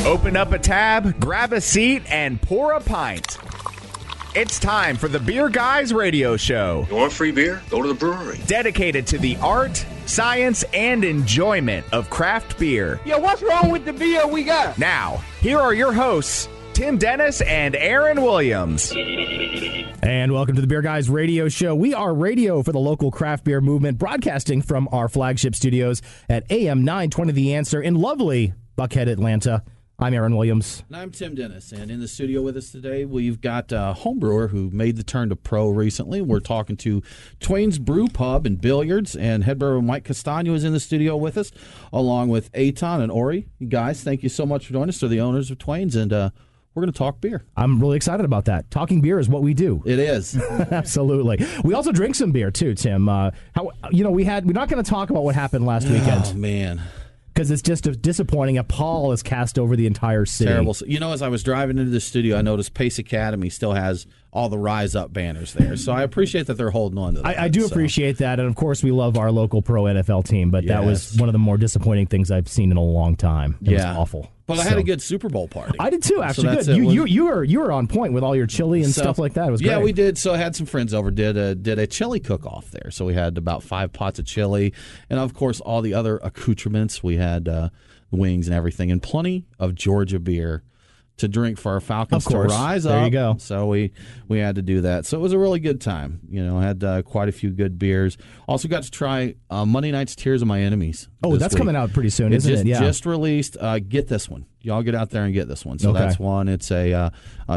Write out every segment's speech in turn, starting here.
Open up a tab, grab a seat, and pour a pint. It's time for the Beer Guys Radio Show. You want free beer? Go to the brewery. Dedicated to the art, science, and enjoyment of craft beer. Yeah, what's wrong with the beer we got? Now, here are your hosts, Tim Dennis and Aaron Williams. And welcome to the Beer Guys Radio Show. We are radio for the local craft beer movement, broadcasting from our flagship studios at AM 920 The Answer in lovely Buckhead, Atlanta. I'm Aaron Williams. And I'm Tim Dennis. And in the studio with us today, we've got a home brewer who made the turn to pro recently. We're talking to Twain's Brewpub and Billiards, and head brewer Mike Castagno is in the studio with us, along with Eitan and Uri. You guys, thank you so much for joining us. They're the owners of Twain's, and we're going to talk beer. I'm really excited about that. Talking beer is what we do. It is. Absolutely. We also drink some beer, too, Tim. We're not going to talk about what happened last weekend. Oh, man. Because it's just disappointing. A pall is cast over the entire city. Terrible. You know, as I was driving into the studio, I noticed Pace Academy still has all the Rise Up banners there. So I appreciate that they're holding on to that. I do appreciate that. And, of course, we love our local pro NFL team. But that was one of the more disappointing things I've seen in a long time. It was awful. But I had a good Super Bowl party. I did too, actually. So good. You were on point with all your chili and stuff like that. It was great. Yeah, we did. So I had some friends over, did a chili cook-off there. So we had about 5 pots of chili, and of course all the other accoutrements. We had wings and everything, and plenty of Georgia beer to drink for our Falcons to rise up. There you go. So we had to do that. So it was a really good time. You know, had quite a few good beers. Also got to try Monday Night's Tears of My Enemies. Oh, that's coming out pretty soon, isn't it? Yeah. Just released. Get this one. Y'all get out there and get this one. So that's one. It's a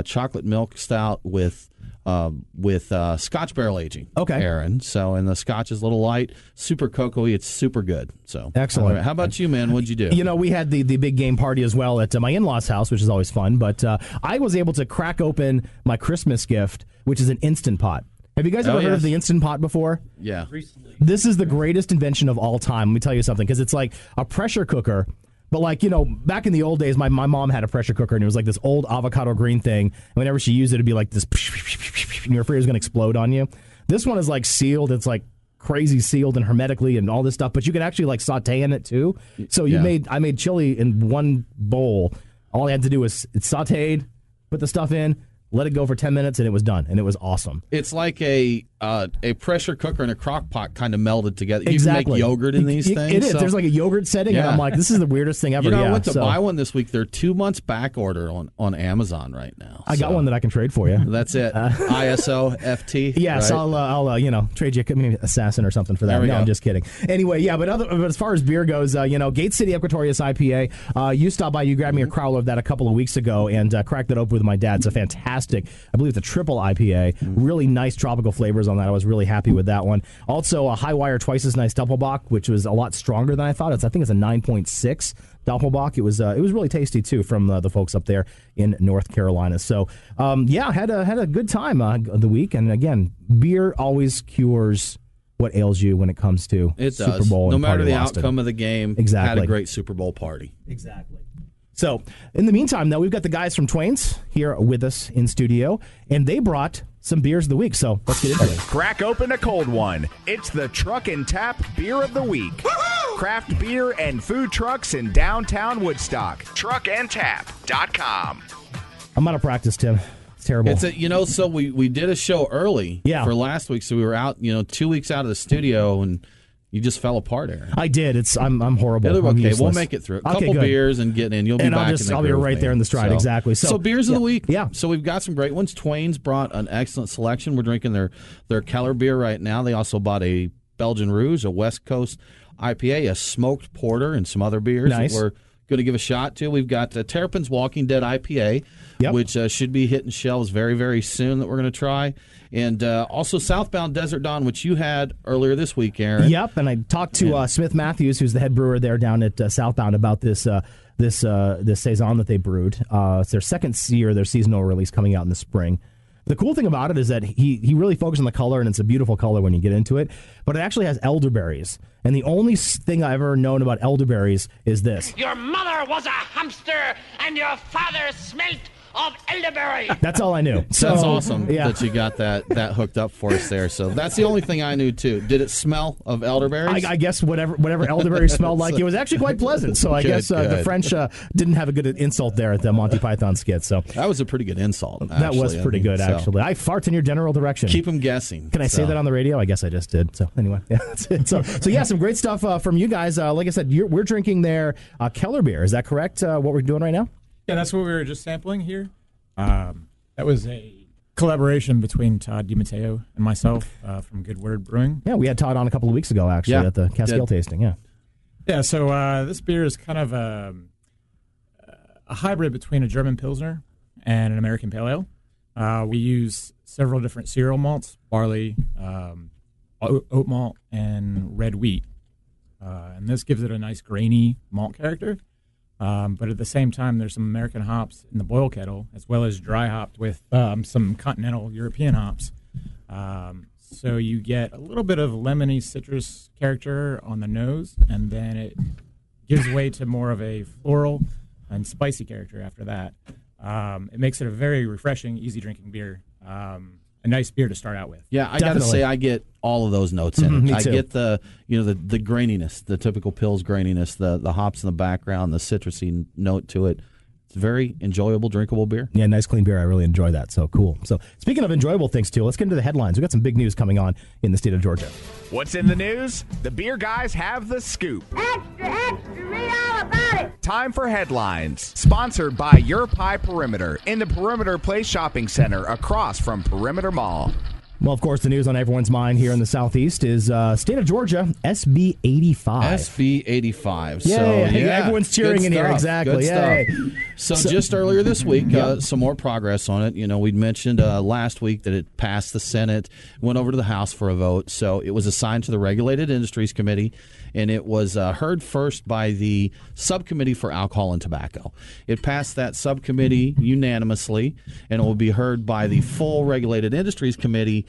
chocolate milk stout with Scotch barrel aging. Okay, Aaron. So, and the Scotch is a little light, super cocoa-y. It's super good. So excellent. How about you, man? What'd you do? You know, we had the big game party as well at my in-laws' house, which is always fun. But I was able to crack open my Christmas gift, which is an Instant Pot. Have you guys ever heard of the Instant Pot before? Yeah. Recently. This is the greatest invention of all time. Let me tell you something, because it's like a pressure cooker. But, like, you know, back in the old days, my mom had a pressure cooker, and it was like this old avocado green thing. And whenever she used it, it'd be like this, and your refrigerator's going to explode on you. This one is, like, sealed. It's, like, crazy sealed and hermetically and all this stuff. But you can actually, like, saute in it, too. So I made chili in one bowl. All I had to do was it sauteed, put the stuff in, let it go for 10 minutes, and it was done. And it was awesome. It's like a pressure cooker and a crock pot kind of melded together. Exactly. You can make yogurt in these things. It is. There's like a yogurt setting, and I'm like, this is the weirdest thing ever. You know, I went to buy one this week. They're 2 months back order on Amazon right now. I got one that I can trade for you. That's it. ISO FT. Yes, right? I'll trade you maybe Assassin or something for that. No, I'm just kidding. Anyway, but as far as beer goes, Gate City Equatorius IPA. You stopped by, you grabbed me a crowler of that a couple of weeks ago and cracked it open with my dad. It's a fantastic, I believe it's a triple IPA. Really nice tropical flavors on that. I was really happy with that one. Also, a High Wire Twice as Nice Doppelbock, which was a lot stronger than I thought. I think it's a 9.6 Doppelbock. It was really tasty too from the folks up there in North Carolina. So had a good time the week. And again, beer always cures what ails you when it comes to Super Bowl. No and matter Party the Boston. outcome of the game. Exactly. Had a great Super Bowl party. Exactly. So, in the meantime, though, we've got the guys from Twain's here with us in studio, and they brought some beers of the week, so let's get into it. Crack open a cold one. It's the Truck and Tap Beer of the Week. Woo-hoo! Craft beer and food trucks in downtown Woodstock. Truckandtap.com. I'm out of practice, Tim. It's terrible. So we did a show early for last week, so we were out, 2 weeks out of the studio, and you just fell apart, Aaron. I did. I'm horrible. It'll be okay. Useless. We'll make it through. A couple beers and get in. You'll be back in the I'll be right there in the stride. Exactly. So beers of the week. Yeah. So we've got some great ones. Twain's brought an excellent selection. We're drinking their Keller beer right now. They also bought a Belgian Rouge, a West Coast IPA, a smoked porter, and some other beers that we're going to give a shot to. We've got Terrapin's Walking Dead IPA, which should be hitting shelves very, very soon that we're going to try. And also Southbound Desert Dawn, which you had earlier this week, Aaron. Yep, and I talked to Smith Matthews, who's the head brewer there down at Southbound, about this saison that they brewed. It's their second year, their seasonal release coming out in the spring. The cool thing about it is that he really focused on the color, and it's a beautiful color when you get into it. But it actually has elderberries. And the only thing I've ever known about elderberries is this. Your mother was a hamster, and your father smelt of elderberry. That's all I knew. So, that's awesome that you got that hooked up for us there. So that's the only thing I knew too. Did it smell of elderberries? I guess whatever elderberry smelled like, it was actually quite pleasant. So I guess the French didn't have a good insult there at the Monty Python skit. So that was a pretty good insult. Actually. That was pretty good, actually. I fart in your general direction. Keep them guessing. Can I say that on the radio? I guess I just did. So anyway, that's it. So yeah, some great stuff from you guys. Like I said, we're drinking their Keller beer. Is that correct? What we're doing right now? Yeah, that's what we were just sampling here. That was a collaboration between Todd DiMatteo and myself from Good Word Brewing. Yeah, we had Todd on a couple of weeks ago, actually, at the Cascale tasting. Yeah. Yeah, so this beer is kind of a hybrid between a German Pilsner and an American Pale Ale. We use several different cereal malts, barley, oat malt, and red wheat. And this gives it a nice grainy malt character. But at the same time, there's some American hops in the boil kettle, as well as dry hopped with some continental European hops. So you get a little bit of lemony citrus character on the nose, and then it gives way to more of a floral and spicy character after that. It makes it a very refreshing, easy drinking beer. A nice beer to start out with. Yeah, I got to say, I get all of those notes in it. Me too. I get the graininess, the typical Pils graininess, the hops in the background, the citrusy note to it. It's a very enjoyable, drinkable beer. Yeah, nice, clean beer. I really enjoy that. So cool. So speaking of enjoyable things, too, let's get into the headlines. We've got some big news coming on in the state of Georgia. What's in the news? The beer guys have the scoop. Extra, extra, read all about it. Time for headlines. Sponsored by Your Pie Perimeter in the Perimeter Place Shopping Center across from Perimeter Mall. Well, of course, the news on everyone's mind here in the Southeast is state of Georgia, SB 85. SB 85. Yay. So, yeah, everyone's cheering in here. Exactly. Yay. So just earlier this week, some more progress on it. You know, we'd mentioned last week that it passed the Senate, went over to the House for a vote. So it was assigned to the Regulated Industries Committee, and it was heard first by the Subcommittee for Alcohol and Tobacco. It passed that subcommittee unanimously, and it will be heard by the full Regulated Industries Committee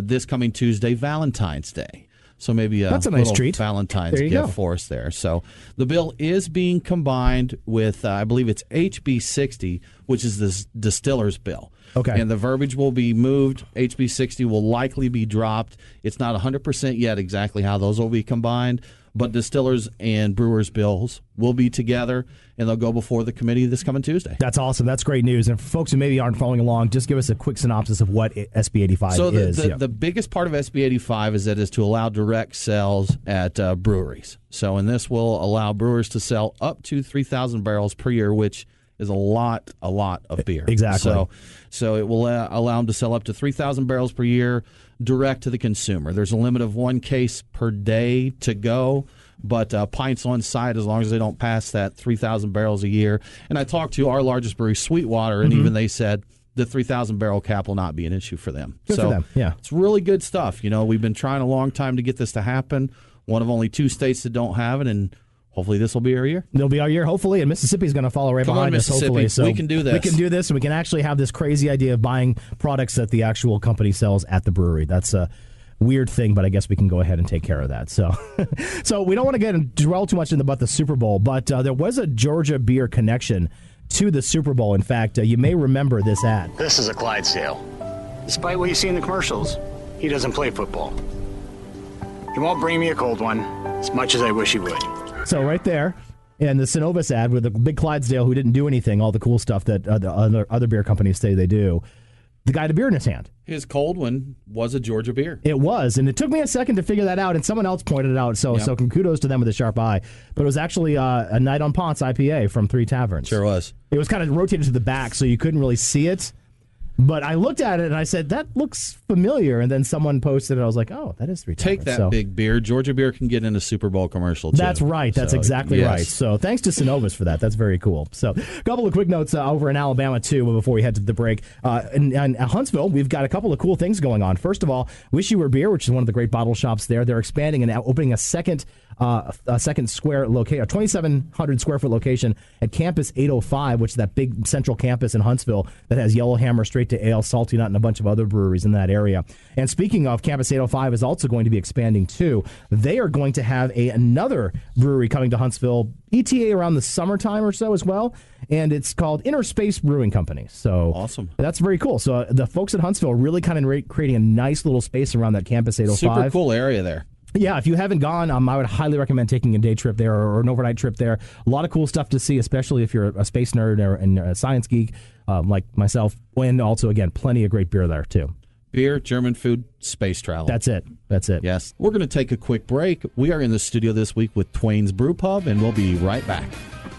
this coming Tuesday, Valentine's Day. So maybe that's a nice treat. Valentine's gift for us there. So the bill is being combined with, I believe it's HB 60, which is the distiller's bill. Okay. And the verbiage will be moved. HB 60 will likely be dropped. It's not 100% yet exactly how those will be combined, but distillers and brewers bills will be together, and they'll go before the committee this coming Tuesday. That's awesome. That's great news. And for folks who maybe aren't following along, just give us a quick synopsis of what SB 85 is. So the biggest part of SB 85 is that it's to allow direct sales at breweries. So, and this will allow brewers to sell up to 3,000 barrels per year, which is a lot of beer. Exactly. So it will allow them to sell up to 3,000 barrels per year direct to the consumer. There's a limit of one case per day to go, but pints on site as long as they don't pass that 3,000 barrels a year. And I talked to our largest brewery, Sweetwater, and even they said the 3,000 barrel cap will not be an issue for them. Good for them. Yeah. It's really good stuff. You know, we've been trying a long time to get this to happen. One of only 2 states that don't have it, and hopefully this will be our year. It'll be our year, hopefully, and Mississippi's going to follow right behind us, hopefully. So we can do this. We can do this, and we can actually have this crazy idea of buying products that the actual company sells at the brewery. That's a weird thing, but I guess we can go ahead and take care of that. So so we don't want to dwell too much about the Super Bowl, but there was a Georgia beer connection to the Super Bowl. In fact, you may remember this ad. This is a Clydesdale. Despite what you see in the commercials, he doesn't play football. He won't bring me a cold one, as much as I wish he would. So right there, and the Synovus ad with the big Clydesdale who didn't do anything, all the cool stuff that the other beer companies say they do. The guy had a beer in his hand. His cold one was a Georgia beer. It was, and it took me a second to figure that out, and someone else pointed it out, so kudos to them with a sharp eye. But it was actually a Night on Ponce IPA from 3 Taverns. Sure was. It was kind of rotated to the back, so you couldn't really see it. But I looked at it and I said, that looks familiar. And then someone posted it. I was like, oh, that is 3 Taverns. Take that big beer. Georgia beer can get in a Super Bowl commercial, too. That's right. That's exactly right. So thanks to Synovus for that. That's very cool. So a couple of quick notes over in Alabama, too, before we head to the break. In Huntsville, we've got a couple of cool things going on. First of all, Wish You Were Beer, which is one of the great bottle shops there. They're expanding and opening a second square location, a 2,700 square foot location at Campus 805, which is that big central campus in Huntsville that has Yellowhammer, Straight to Ale, Salty Nut, and a bunch of other breweries in that area. And speaking of, Campus 805 is also going to be expanding too. They are going to have another brewery coming to Huntsville, ETA around the summertime or so as well. and it's called Inner Space Brewing Company. So awesome. That's very cool. So the folks at Huntsville are really kind of creating a nice little space around that Campus 805. Super cool area there. Yeah, if you haven't gone, I would highly recommend taking a day trip there or an overnight trip there. A lot of cool stuff to see, especially if you're a space nerd and a science geek like myself. And also, again, plenty of great beer there, too. Beer, German food, space travel. That's it. Yes. We're going to take a quick break. We are in the studio this week with Twain's Brewpub, and we'll be right back.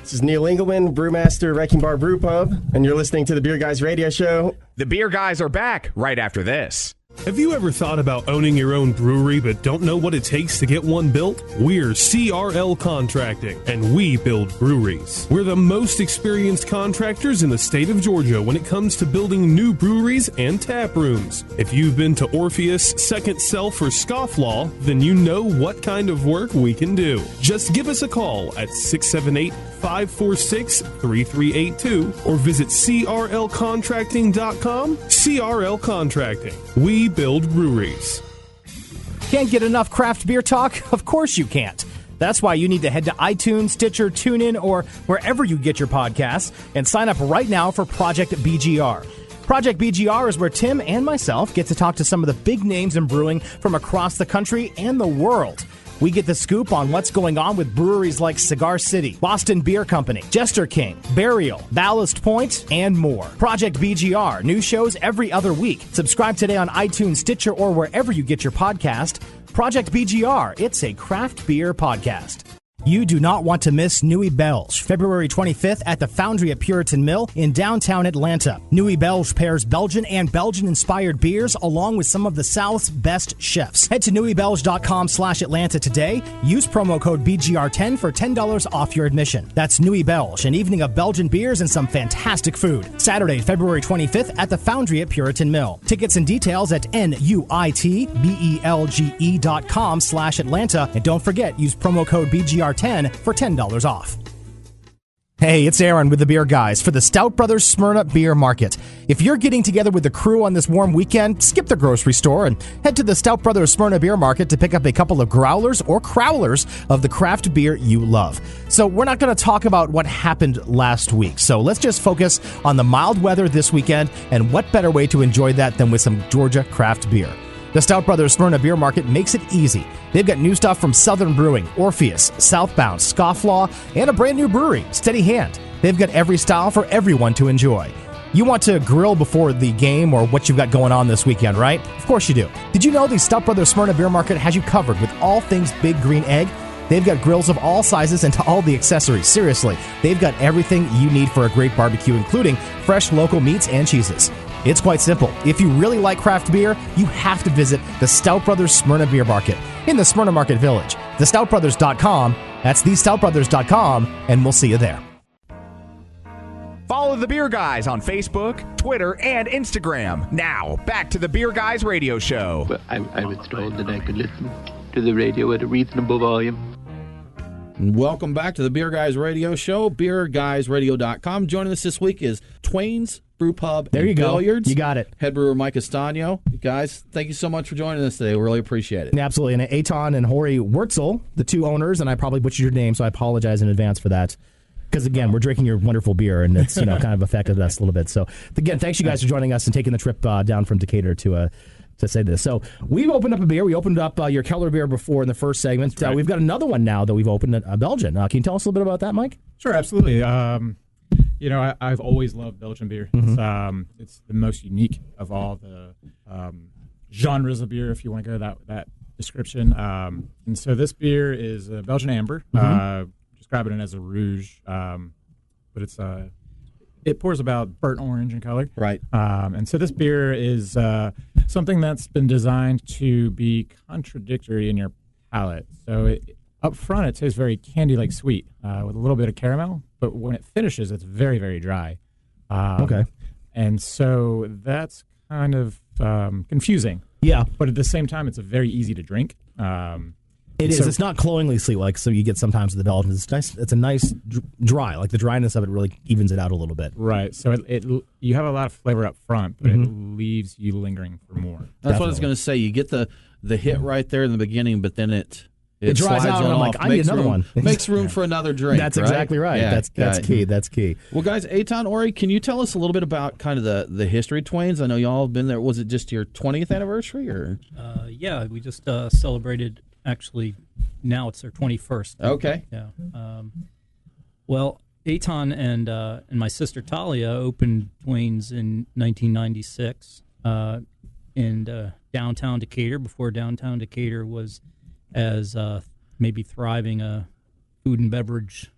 This is Neil Engelman, brewmaster, Wrecking Bar Brewpub, and you're listening to the Beer Guys Radio Show. The Beer Guys are back right after this. Have you ever thought about owning your own brewery but don't know what it takes to get one built? We're CRL Contracting, and we build breweries. We're the most experienced contractors in the state of Georgia when it comes to building new breweries and tap rooms. If you've been to Orpheus, Second Self, or Scofflaw, then you know what kind of work we can do. Just give us a call at 678-546-3382 or visit crlcontracting.com. CRL Contracting. We build breweries. Can't get enough craft beer talk? Of course you can't. That's why you need to head to iTunes, Stitcher, TuneIn, or wherever you get your podcasts and sign up right now for Project BGR. Project BGR is where Tim and myself get to talk to some of the big names in brewing from across the country and the world. We get the scoop on what's going on with breweries like Cigar City, Boston Beer Company, Jester King, Burial, Ballast Point, and more. Project BGR, new shows every other week. Subscribe today on iTunes, Stitcher, or wherever you get your podcast. Project BGR, it's a craft beer podcast. You do not want to miss Nuit Belge, February 25th at the Foundry at Puritan Mill in downtown Atlanta. Nuit Belge pairs Belgian and Belgian-inspired beers along with some of the South's best chefs. Head to nuitbelge.com/Atlanta today. Use promo code BGR10 for $10 off your admission. That's Nuit Belge, an evening of Belgian beers and some fantastic food. Saturday, February 25th at the Foundry at Puritan Mill. Tickets and details at nuitbelge.com/Atlanta. And don't forget, use promo code BGR10 for $10 off. Hey, it's Aaron with the Beer Guys for the Stout Brothers Smyrna Beer Market. If you're getting together with the crew on this warm weekend, skip the grocery store and head to the Stout Brothers Smyrna Beer Market to pick up a couple of growlers or crowlers of the craft beer you love. So we're not going to talk about what happened last week. So let's just focus on the mild weather this weekend, and what better way to enjoy that than with some Georgia craft beer. The Stout Brothers Smyrna Beer Market makes it easy. They've got new stuff from Southern Brewing, Orpheus, Southbound, Scofflaw, and a brand new brewery, Steady Hand. They've got every style for everyone to enjoy. You want to grill before the game or what you've got going on this weekend, right? Of course you do. Did you know the Stout Brothers Smyrna Beer Market has you covered with all things Big Green Egg? They've got grills of all sizes and to all the accessories. Seriously, they've got everything you need for a great barbecue, including fresh local meats and cheeses. It's quite simple. If you really like craft beer, you have to visit the Stout Brothers Smyrna Beer Market in the Smyrna Market Village. TheStoutBrothers.com. That's TheStoutBrothers.com, and we'll see you there. Follow the Beer Guys on Facebook, Twitter, and Instagram. Now, back to the Beer Guys Radio Show. Well, I was told that I could listen to the radio at a reasonable volume. Welcome back to the Beer Guys Radio Show, BeerGuysRadio.com. Joining us this week is Twain's Brewpub there you and go. Billiards. You got it. Head brewer Mike Castagno. Guys, thank you so much for joining us today. We really appreciate it. Yeah, absolutely. And Eitan and Uri Wurtzel, the two owners, and I probably butchered your name, so I apologize in advance for that. Because, again, we're drinking your wonderful beer, and it's kind of affected us a little bit. So, again, thanks you guys for joining us and taking the trip down from Decatur to say this. So we've opened up a beer. We opened up your Keller beer before in the first segment. Right. We've got another one now that we've opened, a Belgian. Can you tell us a little bit about that, Mike? Sure, absolutely. I've always loved Belgian beer. Mm-hmm. It's the most unique of all the genres of beer, if you want to go that description. And so this beer is a Belgian amber. Mm-hmm. Describing it as a rouge, but it pours about burnt orange in color. Right. And so this beer is something that's been designed to be contradictory in your palate. So up front, it tastes very candy-like sweet with a little bit of caramel, but when it finishes, it's very, very dry. Okay. And so that's kind of confusing. Yeah. But at the same time, it's very easy to drink. It is. It's not cloyingly sweet like so you get sometimes with the Belgian. It's nice. It's a nice dry. Like the dryness of it really evens it out a little bit. Right. So you have a lot of flavor up front, but it leaves you lingering for more. That's what I was going to say. You get the hit right there in the beginning, but then it It dries out, and I'm like, I need another one. Makes room for another drink. That's exactly right. Yeah, that's key. That's key. Well, guys, Eitan, Uri, can you tell us a little bit about kind of the history of Twain's? I know y'all have been there. Was it just your 20th anniversary? Or? Yeah, we just celebrated, actually, now it's our 21st. Okay. Yeah. Well, Eitan and my sister Talia opened Twain's in 1996 in downtown Decatur, before downtown Decatur was as maybe thriving a food and beverage,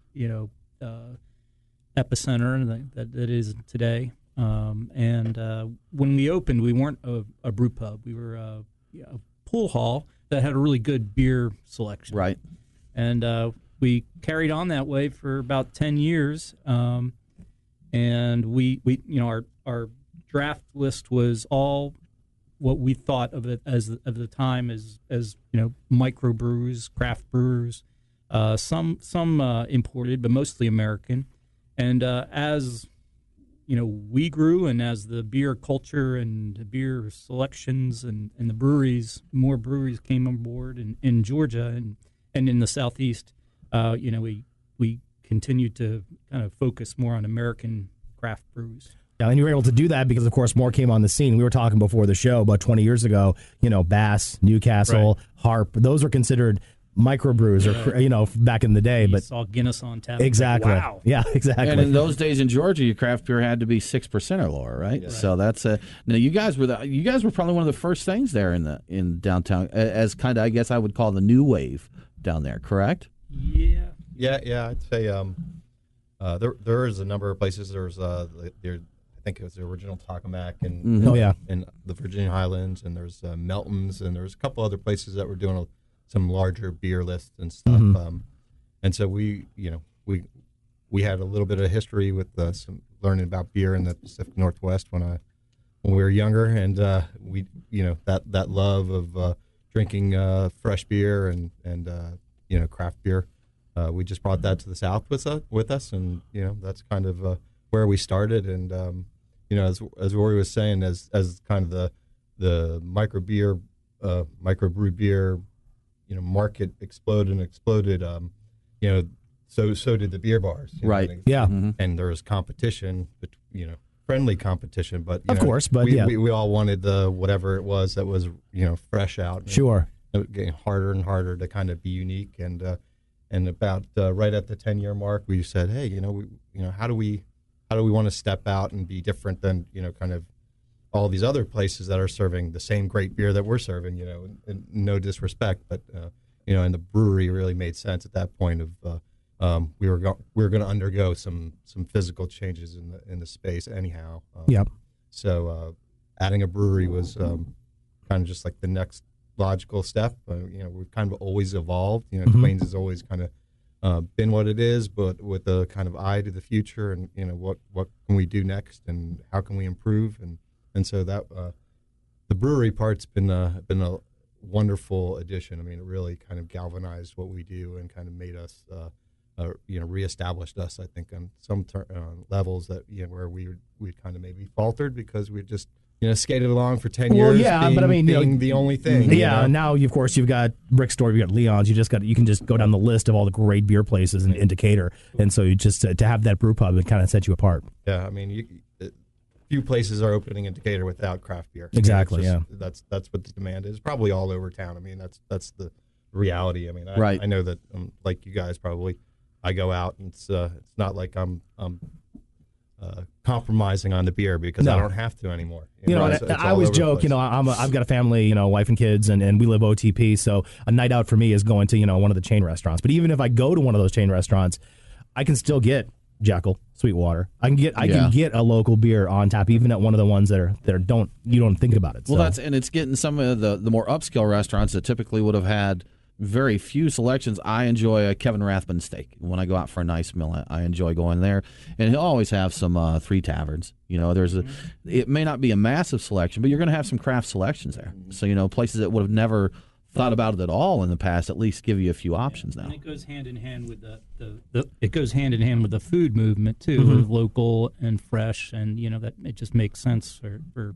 epicenter that is today. And when we opened, we weren't a brew pub. We were a pool hall that had a really good beer selection. Right. And we carried on that way for about 10 years. And we our draft list was all what we thought of it as of the time as microbrews, craft brewers, some imported, but mostly American. And as we grew, and as the beer culture and the beer selections and the breweries, more breweries came on board in Georgia and in the Southeast, we continued to kind of focus more on American craft brews. Yeah, and you were able to do that because, of course, more came on the scene. We were talking before the show about 20 years ago, Bass, Newcastle, Harp. Those are considered microbrews or, back in the day. You but saw Guinness on tap. Exactly. Like, wow. Yeah, exactly. And in those days in Georgia, your craft beer had to be 6% or lower, right? Yeah. So that's now you guys were probably one of the first things there in downtown, as kind of, I guess I would call the new wave down there, correct? Yeah. Yeah, I'd say there is a number of places. There's I think it was the original Takamak and in the Virginia Highlands, and there's Melton's, and there's a couple other places that were doing some larger beer lists and stuff. And so we had a little bit of history with some learning about beer in the Pacific Northwest when we were younger, and we that love of drinking fresh beer and craft beer. We just brought that to the South with us, and that's kind of where we started. And as Uri was saying, as kind of the microbrewed beer, market exploded. So did the beer bars, right? And there was competition, friendly competition, but of course, but we all wanted the whatever it was that was fresh out. Sure, it was getting harder and harder to kind of be unique, and about right at the 10-year mark, we said, hey, how do we want to step out and be different than kind of all these other places that are serving the same great beer that we're serving, and no disrespect, but and the brewery really made sense at that point of we were going to undergo some physical changes in the space anyhow. So adding a brewery was kind of just like the next logical step. We've kind of always evolved. Twain's has always kind of been what it is, but with a kind of eye to the future, and what can we do next, and how can we improve, and so that the brewery part's been a wonderful addition. I mean, it really kind of galvanized what we do and kind of made us reestablished us, I think, on some levels that where we kind of maybe faltered because we just skated along for 10 years. Yeah, but I mean, being the only thing. Yeah, now of course you've got Brickstore, you've got Leon's. You can just go down the list of all the great beer places in Decatur, and so you just to have that brew pub, it kind of set you apart. Yeah, I mean, few places are opening in Decatur without craft beer. Exactly. That's what the demand is. Probably all over town. I mean, that's the reality. I mean, right. I know that like you guys probably. I go out, and it's not like I'm compromising on the beer because I don't have to anymore. I always joke, I've got a family, wife and kids, and we live OTP, so a night out for me is going to, one of the chain restaurants. But even if I go to one of those chain restaurants, I can still get Jekyll, Sweetwater. I can get a local beer on tap, even at one of the ones that you don't think about it. Well, it's getting some of the more upscale restaurants that typically would have had very few selections. I enjoy a Kevin Rathbun steak. When I go out for a nice meal, I enjoy going there. And he'll always have some Three Taverns. It may not be a massive selection, but you're going to have some craft selections there. So, places that would have never thought about it at all in the past at least give you a few options now. And it goes hand in hand with the food movement too, with local and fresh, and that it just makes sense for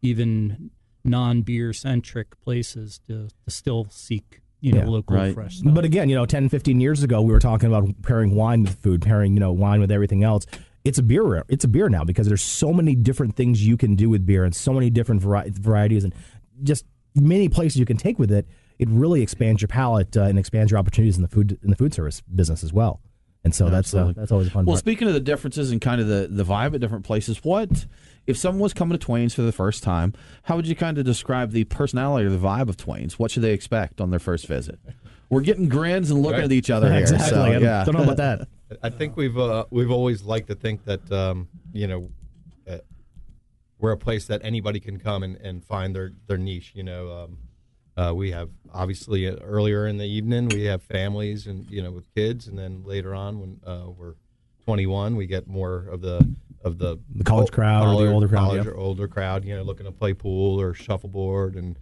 even non-beer centric places to still seek local fresh stuff. But again, 10, 15 years ago, we were talking about pairing wine with food, pairing, wine with everything else. It's a beer. It's a beer now because there's so many different things you can do with beer and so many different varieties and just many places you can take with it. It really expands your palate and expands your opportunities in the food service business as well. And so that's always a fun part. Well, speaking of the differences and kind of the vibe at different places, what if someone was coming to Twain's for the first time? How would you kind of describe the personality or the vibe of Twain's? What should they expect on their first visit? We're getting grins and looking at each other here. Exactly. So, yeah. Don't know about that. I think we've always liked to think that we're a place that anybody can come and find their niche. We have obviously earlier in the evening we have families and with kids, and then later on when we're 21 we get more of the college crowd or the older crowd, or older crowd, looking to play pool or shuffleboard, and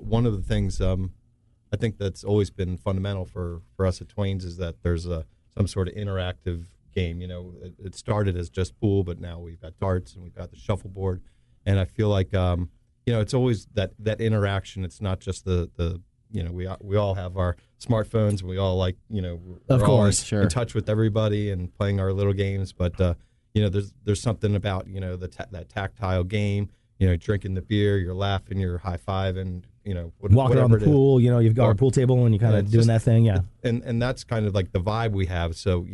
one of the things I think that's always been fundamental for us at Twain's is that there's some sort of interactive game. It started as just pool, but now we've got darts and we've got the shuffleboard, and I feel like it's always that interaction. It's not just the we all have our smartphones and we all of course, in touch with everybody and playing our little games, but there's something about that tactile game. Drinking the beer, you're laughing, you're high-fiving, walking around the pool, you've got our pool table and you're kind of doing that thing, yeah. And that's kind of like the vibe we have. So,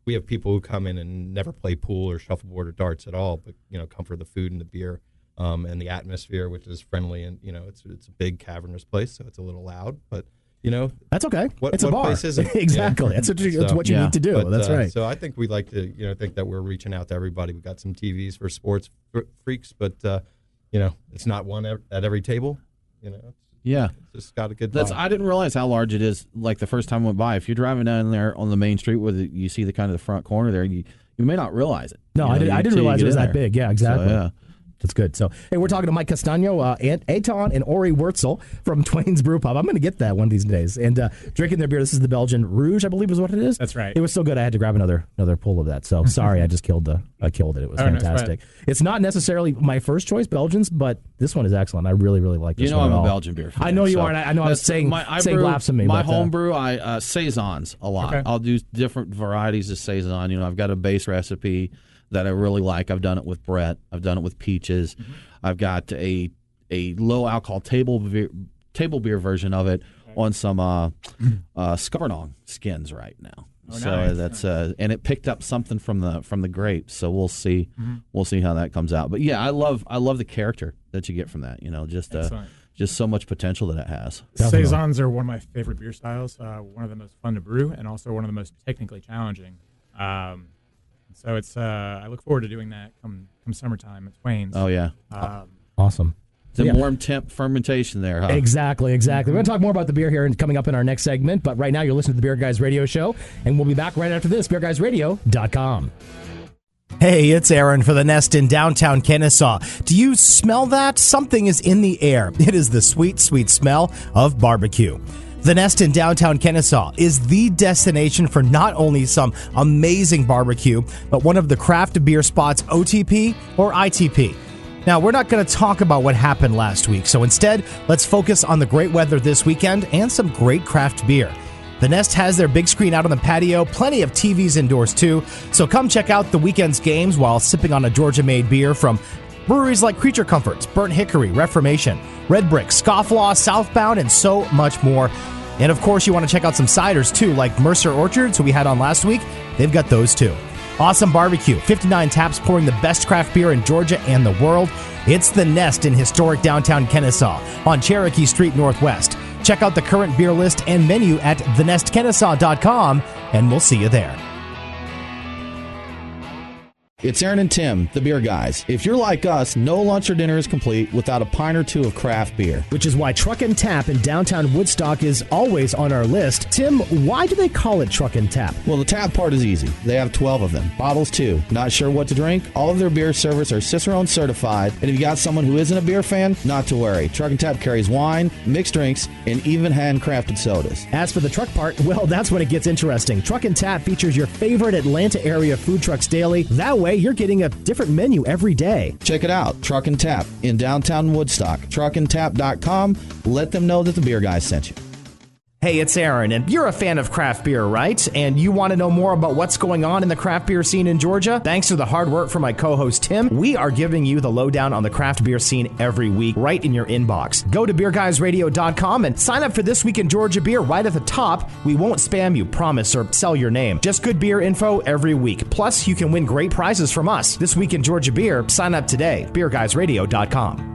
we have people who come in and never play pool or shuffleboard or darts at all, but, come for the food and the beer and the atmosphere, which is friendly. And, it's a big cavernous place, so it's a little loud, but, that's okay. It's a bar. Place isn't? Exactly. That's what you need to do. But, that's right. So I think we like to, think that we're reaching out to everybody. We got some TVs for sports freaks, but, it's not one at every table. Yeah, it's just got a good vibe. I didn't realize how large it is. Like the first time I went by, if you're driving down there on the main street where you see the kind of the front corner there, you may not realize it. No, I didn't realize it was that big. Yeah, exactly. So, yeah. That's good. So, hey, we're talking to Mike Castagno, Eitan, and Uri Wurtzel from Twain's Brewpub. I'm going to get that one of these days. And drinking their beer. This is the Belgian Rouge, I believe is what it is. That's right. It was so good I had to grab another pull of that. So, sorry, I just killed it. It was fantastic. No, it's not necessarily my first choice, Belgians, but this one is excellent. I really, really like this one. I'm a Belgian beer fan. I know you are, and I know I was saying blasphemy. My home brew, I Saisons a lot. Okay. I'll do different varieties of Saison. I've got a base recipe that I really like. I've done it with Brett. I've done it with peaches. Mm-hmm. I've got a low alcohol table beer version of it on some Scabernon skins right now. Oh, so nice. That's and it picked up something from the grapes. So we'll see. Mm-hmm. We'll see how that comes out. But yeah, I love the character that you get from that. Just so much potential that it has. Saisons are one of my favorite beer styles. One of the most fun to brew, and also one of the most technically challenging. So it's I look forward to doing that come summertime at Twain's. Oh yeah, awesome. The warm temp fermentation there, huh? Exactly. We're going to talk more about the beer here and coming up in our next segment. But right now, you're listening to the Beer Guys Radio Show, and we'll be back right after this. BeerGuysRadio.com. Hey, it's Aaron for the Nest in downtown Kennesaw. Do you smell that? Something is in the air. It is the sweet, sweet smell of barbecue. The Nest in downtown Kennesaw is the destination for not only some amazing barbecue, but one of the craft beer spots OTP or ITP. Now, we're not going to talk about what happened last week, so instead, let's focus on the great weather this weekend and some great craft beer. The Nest has their big screen out on the patio, plenty of TVs indoors too, so come check out the weekend's games while sipping on a Georgia-made beer from breweries like Creature Comforts, Burnt Hickory, Reformation, Red Brick, Scofflaw, Southbound, and so much more. And of course, you want to check out some ciders too, like Mercer Orchards, who we had on last week. They've got those too. Awesome barbecue, 59 taps pouring the best craft beer in Georgia and the world. It's The Nest in historic downtown Kennesaw on Cherokee Street Northwest. Check out the current beer list and menu at thenestkennesaw.com, and we'll see you there. It's Aaron and Tim, the beer guys. If you're like us, no lunch or dinner is complete without a pint or two of craft beer. Which is why Truck and Tap in downtown Woodstock is always on our list. Tim, why do they call it Truck and Tap? Well, the tap part is easy. They have 12 of them. Bottles, too. Not sure what to drink? All of their beer servers are Cicerone certified. And if you got someone who isn't a beer fan, not to worry. Truck and Tap carries wine, mixed drinks, and even handcrafted sodas. As for the truck part, well, that's when it gets interesting. Truck and Tap features your favorite Atlanta area food trucks daily. That way, you're getting a different menu every day. Check it out, Truck and Tap in downtown Woodstock. Truckandtap.com. Let them know that the beer guys sent you. Hey, it's Aaron, and you're a fan of craft beer, right? And you want to know more about what's going on in the craft beer scene in Georgia? Thanks to the hard work from my co-host Tim, we are giving you the lowdown on the craft beer scene every week right in your inbox. Go to beerguysradio.com and sign up for This Week in Georgia beer right at the top. We won't spam you, promise, or sell your name. Just good beer info every week. Plus, you can win great prizes from us. This Week in Georgia beer, sign up today. beerguysradio.com.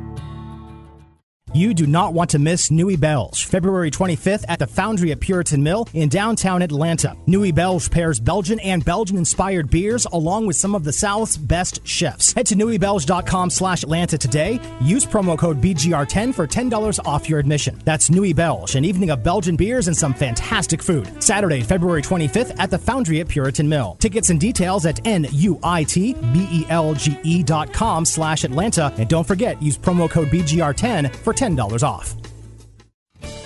You do not want to miss Nui Belge, February 25th at the Foundry at Puritan Mill in downtown Atlanta. Nui Belge pairs Belgian and Belgian-inspired beers along with some of the South's best chefs. Head to nuibelge.com/Atlanta today. Use promo code BGR10 for $10 off your admission. That's Nui Belge, an evening of Belgian beers and some fantastic food. Saturday, February 25th at the Foundry at Puritan Mill. Tickets and details at nuitbelge.com/Atlanta. And don't forget, use promo code BGR10 for $10 off.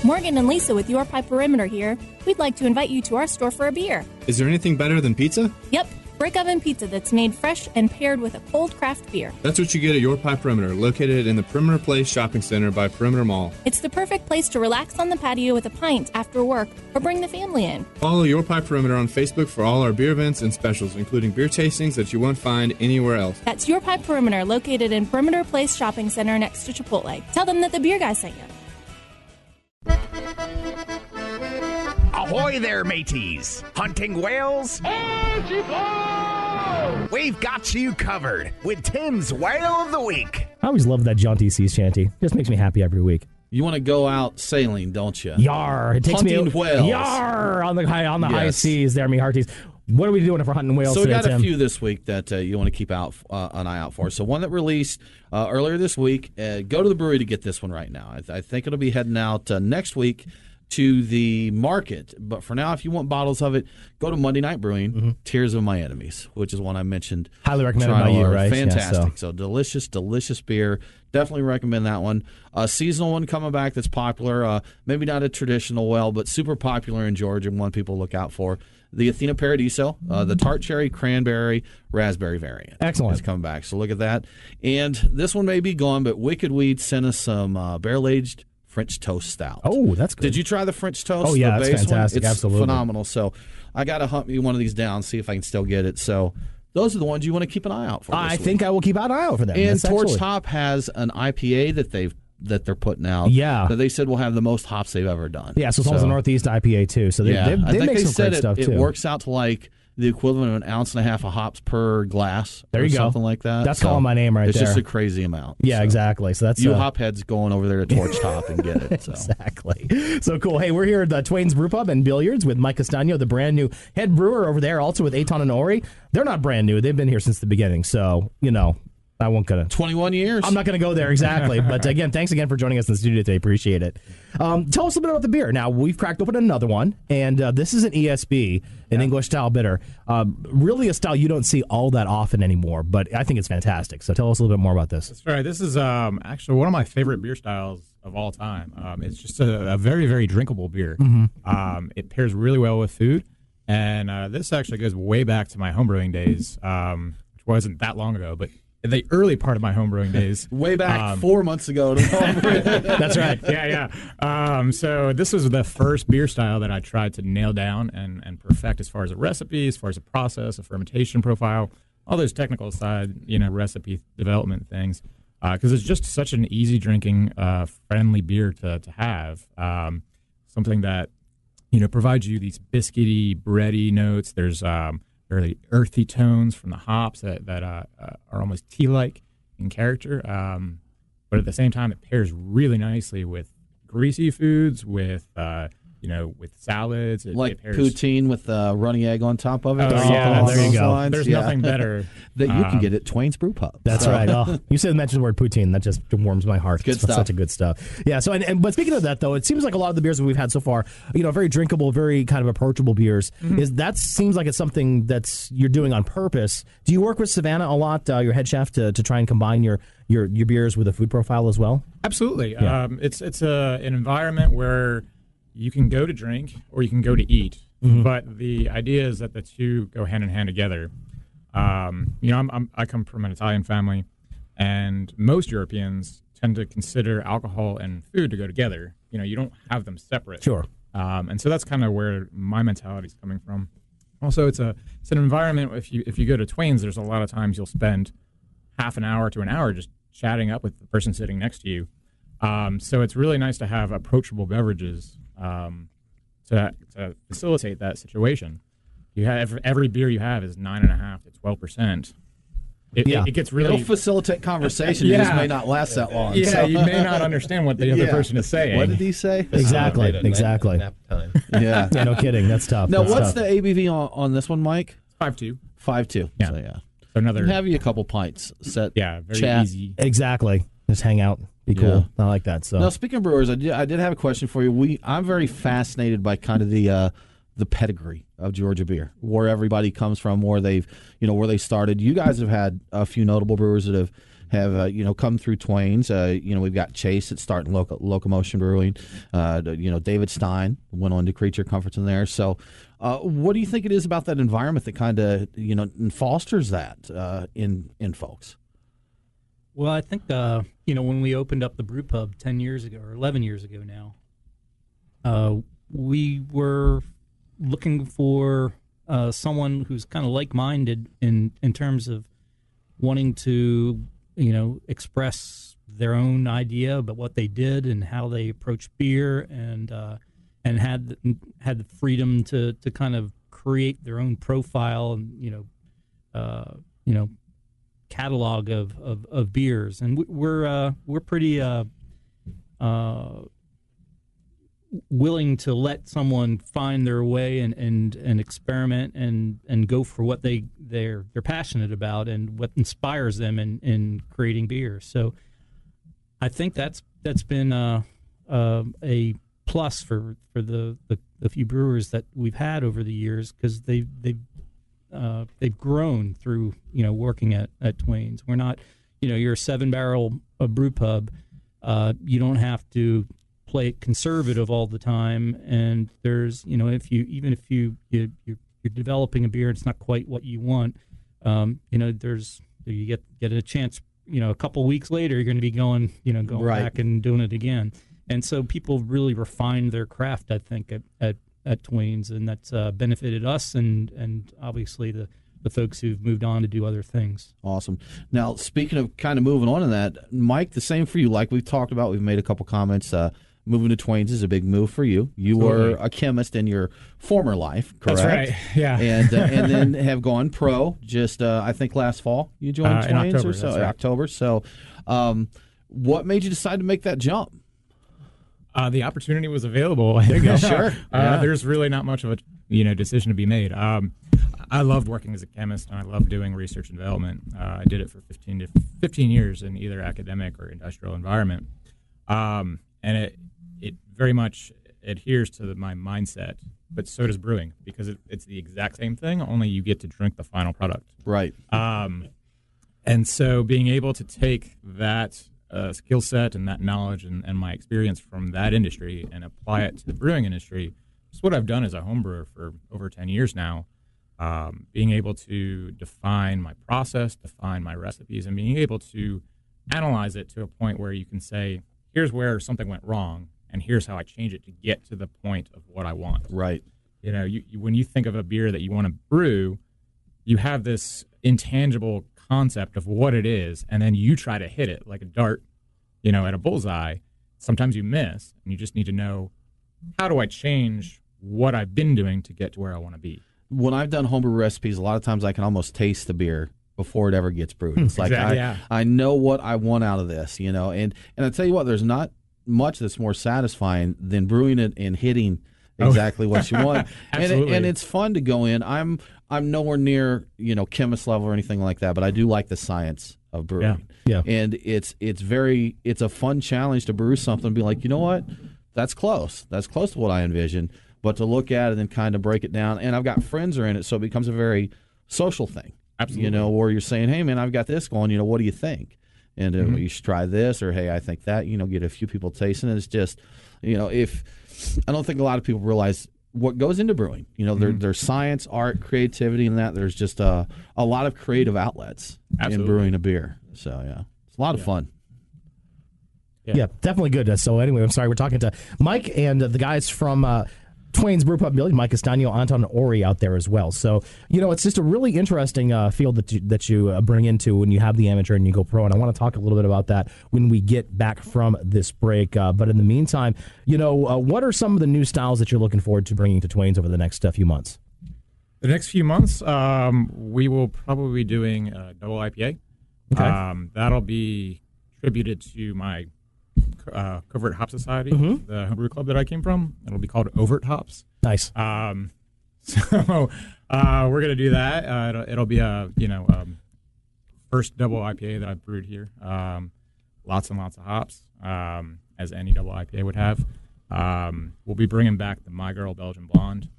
Morgan and Lisa with Your Pipe Perimeter here. We'd like to invite you to our store for a beer. Is there anything better than pizza? Yep, brick oven pizza that's made fresh and paired with a cold craft beer. That's what you get at Your Pipe Perimeter, located in the Perimeter Place Shopping Center by Perimeter Mall. It's the perfect place to relax on the patio with a pint after work or bring the family in. Follow Your Pipe Perimeter on Facebook for all our beer events and specials, including beer tastings that you won't find anywhere else. That's Your Pipe Perimeter, located in Perimeter Place Shopping Center next to Chipotle. Tell them that the beer guy sent you. Ahoy there, mateys! Hunting whales? We've got you covered with Tim's Whale of the Week. I always love that John T. C's chanty. Just makes me happy every week. You want to go out sailing, don't you? Yar! It takes hunting me whales. Yar! On the high seas, there, me hearties. What are we doing if we're hunting whales? So we today, got Tim? a few this week that you want to keep an eye out for. So one that released earlier this week. Go to the brewery to get this one right now. I think it'll be heading out next week to the market. But for now, if you want bottles of it, go to Monday Night Brewing, Tears of My Enemies, which is one I mentioned. Highly recommended by you, right? Fantastic. Yeah, so delicious beer. Definitely recommend that one. A seasonal one coming back that's popular. Maybe not a traditional well, but super popular in Georgia and one people look out for. The Athena Paradiso, the tart cherry, cranberry, raspberry variant. Excellent. Is coming back. So look at that. And this one may be gone, but Wicked Weed sent us some barrel-aged French toast stout. Oh, that's good. Did you try the French toast? Oh, yeah, the that's base fantastic. One? It's absolutely phenomenal. So I got to hunt me one of these down, see if I can still get it. So those are the ones you want to keep an eye out for. I think I will keep an eye out for them. And That's Torch absolutely... Top has an IPA that they're putting out. Yeah. That they said will have the most hops they've ever done. Yeah, so it's almost a Northeast IPA, too. So they make some great stuff, too. It works out to like the equivalent of 1.5 ounces of hops per glass. There you go. Something like that. That's calling my name right there. It's just a crazy amount. Yeah, exactly. So that's you hop heads going over there to Torch Top and get it. So. Exactly. So cool. Hey, we're here at the Twain's Brewpub and Billiards with Mike Castagno, the brand new head brewer over there, also with Eitan and Uri. They're not brand new. They've been here since the beginning. So, I won't gonna 21 years. I'm not gonna go there exactly, but again, thanks again for joining us in the studio today. Appreciate it. Tell us a little bit about the beer. Now we've cracked open another one, and this is an ESB, an English style bitter. Really a style you don't see all that often anymore, but I think it's fantastic. So tell us a little bit more about this. That's right. This is actually one of my favorite beer styles of all time. It's just a very, very drinkable beer. Mm-hmm. It pairs really well with food, and this actually goes way back to my homebrewing days, which wasn't that long ago, but the early part of my homebrewing days. Way back 4 months ago. That's right. Yeah. So this was the first beer style that I tried to nail down and perfect as far as a recipe, as far as a process, a fermentation profile, all those technical side, recipe development things. Because it's just such an easy drinking, friendly beer to have. Something that, provides you these biscuity, bready notes. There's really earthy tones from the hops that are almost tea-like in character, but at the same time, it pairs really nicely with greasy foods, with with salads. It pairs poutine with runny egg on top of it. Oh, yeah, there you go. There's nothing better that you can get at Twain's Brewpub. That's right. Oh, you said mention the word poutine. That just warms my heart. Good stuff. Such a good stuff. Yeah. So, but speaking of that, though, it seems like a lot of the beers that we've had so far, very drinkable, very kind of approachable beers. Mm-hmm. That seems like it's something that's you're doing on purpose. Do you work with Savannah a lot, your head chef, to try and combine your beers with a food profile as well? Absolutely. Yeah. It's an environment where you can go to drink or you can go to eat, but the idea is that the two go hand in hand together. I come from an Italian family, and most Europeans tend to consider alcohol and food to go together. You don't have them separate. Sure. And so that's kind of where my mentality is coming from. Also, it's an environment. If you go to Twain's, there's a lot of times you'll spend half an hour to an hour just chatting up with the person sitting next to you. So it's really nice to have approachable beverages to facilitate that situation. You have every beer you have is 9.5% to 12%. It gets really... It'll facilitate conversation. It just may not last that long. Yeah, so. You may not understand what the other person is saying. What did he say? Exactly. Yeah. No kidding. That's tough. Now, That's what's tough. the ABV on this one, Mike? 5.2. 5.2. Yeah. So, yeah. So another... Have you a couple pints. Set. Yeah, very chat. easy. Exactly. Just hang out. Be cool. I like that. So now, speaking of brewers, I did have a question for you. I'm very fascinated by kind of the pedigree of Georgia beer, where everybody comes from, where they've, where they started. You guys have had a few notable brewers that have come through Twain's. We've got Chase that started Locomotion Brewing. David Stein went on to Creature Comforts in there. So, what do you think it is about that environment that kind of fosters that in folks? Well, I think when we opened up the Brewpub 10 years ago or 11 years ago now, we were looking for someone who's kind of like-minded in terms of wanting to express their own idea about what they did and how they approached beer, and had the freedom to kind of create their own profile and catalog of beers. And we're pretty willing to let someone find their way and experiment and go for what they're passionate about and what inspires them in creating beer. So I think that's been a plus for the few brewers that we've had over the years, because they've grown through working at Twain's. We're not you're a 7-barrel brew pub. You don't have to play it conservative all the time, and there's if you're developing a beer, it's not quite what you want. There's you get a chance. A couple weeks later, you're going to be going right back and doing it again. And so people really refined their craft, I think, at Twain's, and that's benefited us and obviously the folks who've moved on to do other things. Awesome. Now, speaking of kind of moving on to that, Mike, the same for you. Like we've talked about, we've made a couple comments. Moving to Twain's is a big move for you. You were a chemist in your former life, correct? That's right, yeah. And then have gone pro just, I think, last fall. You joined Twain's October, or so? right. October. So what made you decide to make that jump? The opportunity was available. There you go. Sure. There's really not much of a decision to be made. I loved working as a chemist, and I loved doing research and development. I did it for 15 years in either academic or industrial environment, and it very much adheres to my mindset. But so does brewing, because it's the exact same thing. Only you get to drink the final product. Right. And so being able to take that skill set and that knowledge and my experience from that industry and apply it to the brewing industry. It's what I've done as a home brewer for over 10 years now. Being able to define my process, define my recipes, and being able to analyze it to a point where you can say, here's where something went wrong, and here's how I change it to get to the point of what I want. Right. When you think of a beer that you want to brew, you have this intangible concept of what it is, and then you try to hit it like a dart, at a bullseye. Sometimes you miss, and you just need to know, how do I change what I've been doing to get to where I want to be? When I've done homebrew recipes, a lot of times I can almost taste the beer before it ever gets brewed. It's like exactly, I know what I want out of this, and I tell you what, there's not much that's more satisfying than brewing it and hitting exactly what you want. and it's fun to go in. I'm nowhere near chemist level or anything like that, but I do like the science of brewing. Yeah. And it's a fun challenge to brew something and be like, you know what, that's close to what I envisioned. But to look at it and kind of break it down, and I've got friends are in it, so it becomes a very social thing. Absolutely. Where you're saying, hey man, I've got this going. What do you think? And you should try this, or hey, I think that. Get a few people tasting it. It's just, if I don't think a lot of people realize what goes into brewing. There's science, art, creativity, and that. There's just a lot of creative outlets in brewing a beer. So yeah, it's a lot of fun. Yeah, definitely good. So anyway, I'm sorry, we're talking to Mike and the guys from Twain's Brewpub Billiards, Mike Castagno, Anton Uri out there as well. So, it's just a really interesting field that you bring into when you have the amateur and you go pro. And I want to talk a little bit about that when we get back from this break. But in the meantime, what are some of the new styles that you're looking forward to bringing to Twain's over the next few months? The next few months, we will probably be doing a double IPA. Okay. That'll be attributed to my Covert Hop Society, the homebrew club that I came from. It'll be called Overt Hops. Nice. So we're gonna do that. It'll be a first double IPA that I've brewed here. Lots and lots of hops, as any double IPA would have. We'll be bringing back the My Girl Belgian Blonde,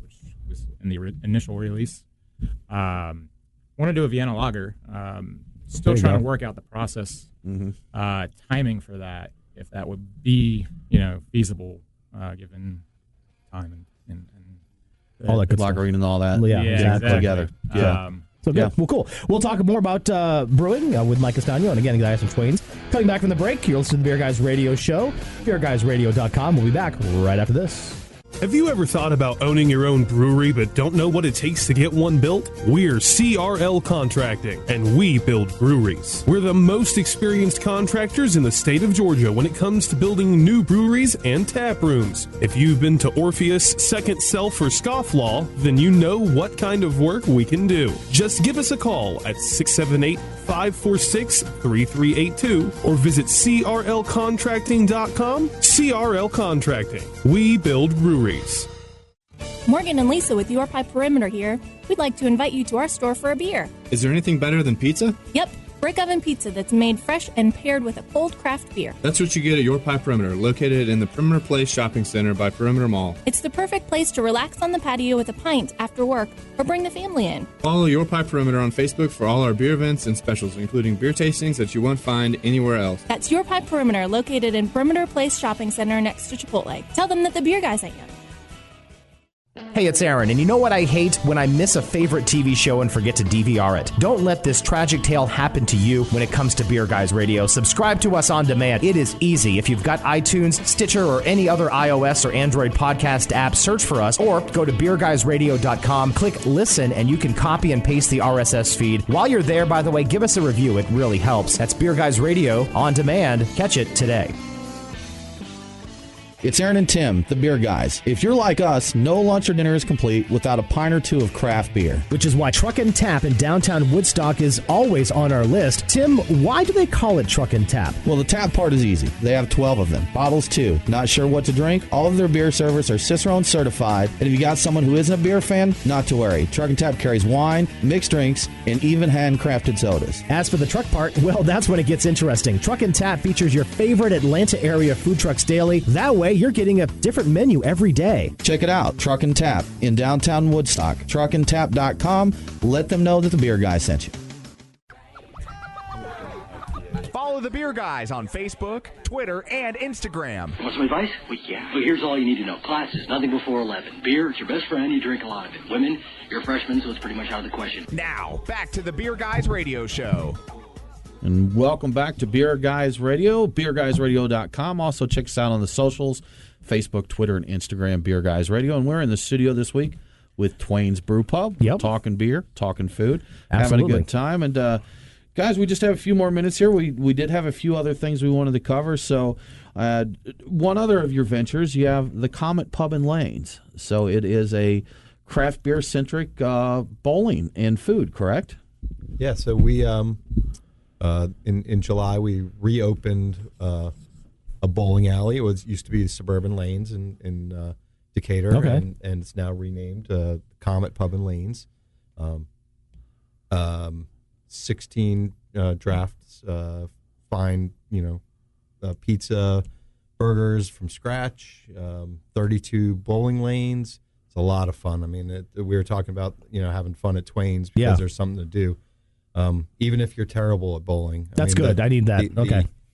which was in the initial release. Want to do a Vienna Lager. Still trying to work out the process, timing for that, if that would be feasible given time and all that good lagering and all that. Yeah, exactly. Together. Yeah. So good. Well, cool. We'll talk more about brewing with Mike Castagno and again, guys from Twain's. Coming back from the break, you're listening to the Beer Guys Radio Show. BeerGuysRadio.com. We'll be back right after this. Have you ever thought about owning your own brewery but don't know what it takes to get one built? We're CRL Contracting, and we build breweries. We're the most experienced contractors in the state of Georgia when it comes to building new breweries and tap rooms. If you've been to Orpheus, Second Self, or Scofflaw, then you know what kind of work we can do. Just give us a call at 678-546-3382 or visit crlcontracting.com. CRL Contracting. We build breweries. Morgan and Lisa with Your Pie Perimeter here. We'd like to invite you to our store for a beer. Is there anything better than pizza? Yep, brick oven pizza that's made fresh and paired with a cold craft beer. That's what you get at Your Pie Perimeter, located in the Perimeter Place Shopping Center by Perimeter Mall. It's the perfect place to relax on the patio with a pint after work or bring the family in. Follow Your Pie Perimeter on Facebook for all our beer events and specials, including beer tastings that you won't find anywhere else. That's Your Pie Perimeter, located in Perimeter Place Shopping Center next to Chipotle. Tell them that the Beer Guys sent you. Hey, it's Aaron, and you know what I hate? When I miss a favorite TV show and forget to DVR it. Don't let this tragic tale happen to you when it comes to Beer Guys Radio. Subscribe to us on demand. It is easy. If you've got iTunes, Stitcher, or any other iOS or Android podcast app, search for us, or go to beerguysradio.com, click listen, and you can copy and paste the RSS feed. While you're there, by the way, give us a review. It really helps. That's Beer Guys Radio on demand. Catch it today. It's Aaron and Tim, the Beer Guys. If you're like us, no lunch or dinner is complete without a pint or two of craft beer. Which is why Truck and Tap in downtown Woodstock is always on our list. Tim, why do they call it Truck and Tap? Well, the tap part is easy. They have 12 of them. Bottles, too. Not sure what to drink? All of their beer servers are Cicerone certified. And if you got someone who isn't a beer fan, not to worry. Truck and Tap carries wine, mixed drinks, and even handcrafted sodas. As for the truck part, well, that's when it gets interesting. Truck and Tap features your favorite Atlanta area food trucks daily. That way, you're getting a different menu every day. Check it out. Truck and Tap in downtown Woodstock. Truckandtap.com. Let them know that the Beer Guy sent you. Follow the Beer Guys on Facebook, Twitter, and Instagram. Want some advice? Well, yeah. Well, here's all you need to know. Classes, nothing before 11. Beer, it's your best friend. You drink a lot of it. Women, you're a freshman, so it's pretty much out of the question. Now, back to the Beer Guys Radio Show. And welcome back to Beer Guys Radio, beerguysradio.com. Also, check us out on the socials, Facebook, Twitter, and Instagram, Beer Guys Radio. And we're in the studio this week with Twain's Brewpub, talking beer, talking food, having a good time. And, guys, we just have a few more minutes here. We did have a few other things we wanted to cover. So one other of your ventures, you have the Comet Pub and Lanes. So it is a craft beer-centric bowling and food, correct? Yeah, so we... in July, we reopened a bowling alley. It used to be Suburban Lanes in Decatur, and it's now renamed Comet Pub and Lanes. 16 drafts, fine, pizza, burgers from scratch, 32 bowling lanes. It's a lot of fun. I mean, we were talking about having fun at Twain's because there's something to do. Even if you're terrible at bowling. That's good. I need that.